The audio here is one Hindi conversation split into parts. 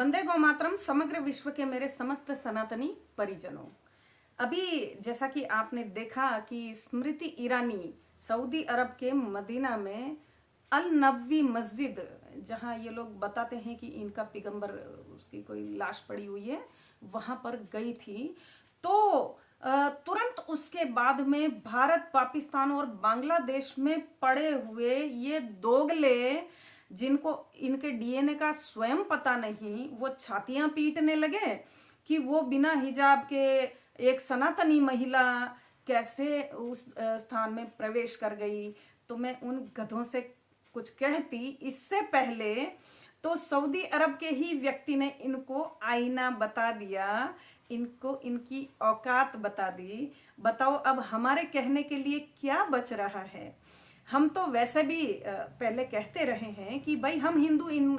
वंदे गौ मातरम। समग्र विश्व के मेरे समस्त सनातनी परिजनों, अभी जैसा कि आपने देखा कि स्मृति ईरानी सऊदी अरब के मदीना में अल नबवी मस्जिद, जहां ये लोग बताते हैं कि इनका पैगंबर, उसकी कोई लाश पड़ी हुई है, वहां पर गई थी। तो तुरंत उसके बाद में भारत, पाकिस्तान और बांग्लादेश में पड़े हुए ये दोगले, जिनको इनके डीएनए का स्वयं पता नहीं, वो छातियां पीटने लगे कि वो बिना हिजाब के एक सनातनी महिला कैसे उस स्थान में प्रवेश कर गई। तो मैं उन गधों से कुछ कहती इससे पहले तो सऊदी अरब के ही व्यक्ति ने इनको आईना बता दिया, इनको इनकी औकात बता दी। बताओ अब हमारे कहने के लिए क्या बच रहा है। हम तो वैसे भी पहले कहते रहे हैं कि भाई हम हिंदू इन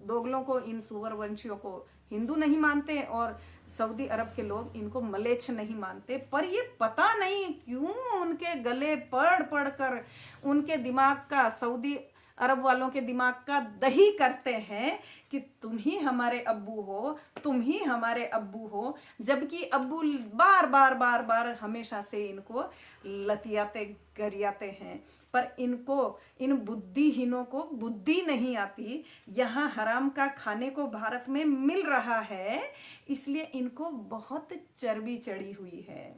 दोगलों को, इन सुअर वंशियों को हिंदू नहीं मानते और सऊदी अरब के लोग इनको मलेच्छ नहीं मानते। पर ये पता नहीं क्यों उनके गले पड़ पड़ कर उनके दिमाग का, सऊदी अरब वालों के दिमाग का दही करते हैं कि तुम ही हमारे अब्बू हो, तुम ही हमारे अब्बू हो, जबकि अब्बू बार बार बार बार हमेशा से इनको लतियाते गरियाते हैं। पर इनको, इन बुद्धिहीनों को बुद्धि नहीं आती। यहाँ हराम का खाने को भारत में मिल रहा है, इसलिए इनको बहुत चर्बी चढ़ी हुई है।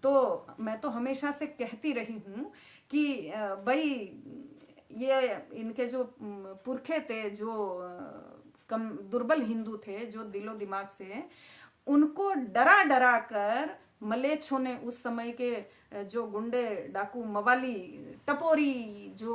तो मैं तो हमेशा से कहती रही हूँ कि भाई ये इनके जो पुरखे थे, जो कम दुर्बल हिंदू थे, जो दिलो दिमाग से, उनको डरा डरा कर मलेच्छों ने, उस समय के जो गुंडे, डाकू, मवाली, टपोरी, जो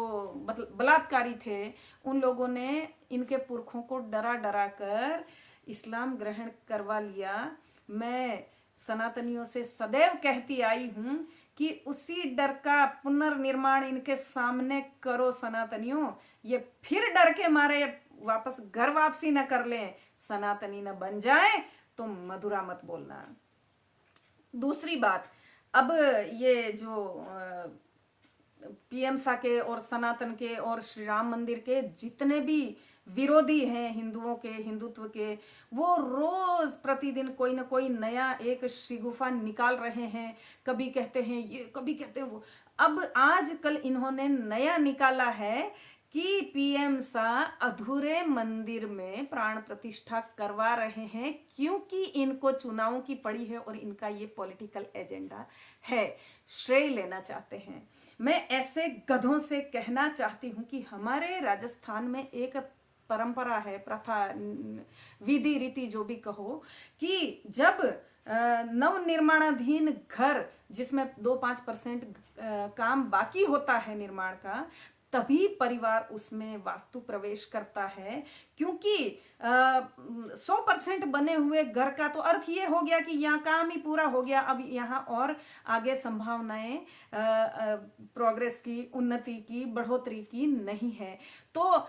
बलात्कारी थे, उन लोगों ने इनके पुरखों को डरा डरा कर इस्लाम ग्रहण करवा लिया। मैं सनातनियों से सदैव कहती आई हूं कि उसी डर का पुनर्निर्माण इनके सामने करो सनातनियों। ये फिर डर के मारे वापस घर वापसी न कर लें, सनातनी न बन जाए तो मधुरा मत बोलना। दूसरी बात, अब ये जो पीएमसा के और सनातन के और श्री राम मंदिर के जितने भी विरोधी हैं हिंदुओं के, हिंदुत्व के, वो रोज प्रतिदिन कोई ना कोई नया एक शिगुफा निकाल रहे हैं। कभी कहते हैं ये, कभी कहते हैं वो। अब आजकल इन्होंने नया निकाला है कि पीएम शाह अधूरे मंदिर में प्राण प्रतिष्ठा करवा रहे हैं, क्योंकि इनको चुनावों की पड़ी है और इनका ये पॉलिटिकल एजेंडा है, श्रेय लेना चाहते हैं। मैं ऐसे गधों से कहना चाहती हूं कि हमारे राजस्थान में एक परंपरा है, प्रथा, विधि रीति जो भी कहो, कि जब नवनिर्माणाधीन घर जिसमें 2-5% काम बाकी होता है निर्माण का, तभी परिवार उसमें वास्तु प्रवेश करता है। क्योंकि 100% बने हुए घर का तो अर्थ ये हो गया कि यहाँ काम ही पूरा हो गया, अब यहाँ और आगे संभावनाएं प्रोग्रेस की, उन्नति की, बढ़ोतरी की नहीं है। तो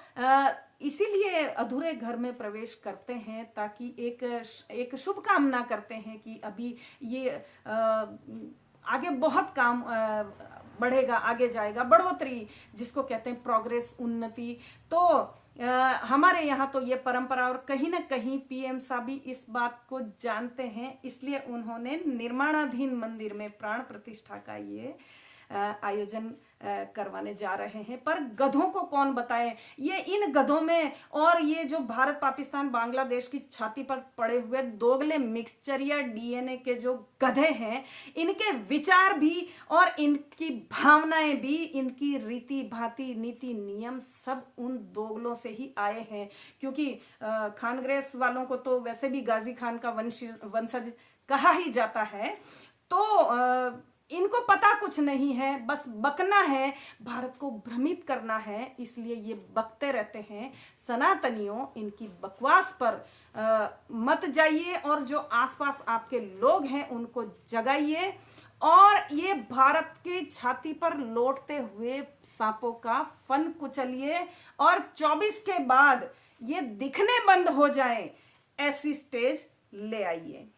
इसीलिए अधूरे घर में प्रवेश करते हैं, ताकि एक शुभ कामना करते हैं कि अभी ये आगे बहुत काम बढ़ेगा, आगे जाएगा, बढ़ोतरी जिसको कहते हैं, प्रोग्रेस, उन्नति। तो हमारे यहाँ तो ये परंपरा, और कहीं ना कहीं पीएम साहब भी इस बात को जानते हैं, इसलिए उन्होंने निर्माणाधीन मंदिर में प्राण प्रतिष्ठा का ये आयोजन करवाने जा रहे हैं। पर गधों को कौन बताए, ये इन गधों में, और ये जो भारत, पाकिस्तान, बांग्लादेश की छाती पर पड़े हुए दोगले मिक्सचर या डीएनए के जो गधे हैं, इनके विचार भी और इनकी भावनाएं भी, इनकी रीति भांति, नीति नियम सब उन दोगलों से ही आए हैं। क्योंकि खानग्रेस वालों को तो वैसे भी गाजी खान का वंशज कहा ही जाता है। तो इनको पता कुछ नहीं है, बस बकना है, भारत को भ्रमित करना है, इसलिए ये बकते रहते हैं। सनातनियों, इनकी बकवास पर मत जाइए, और जो आसपास आपके लोग हैं उनको जगाइए, और ये भारत की छाती पर लौटते हुए सांपों का फन कुचलिए, और 24 के बाद ये दिखने बंद हो जाए, ऐसी स्टेज ले आइए।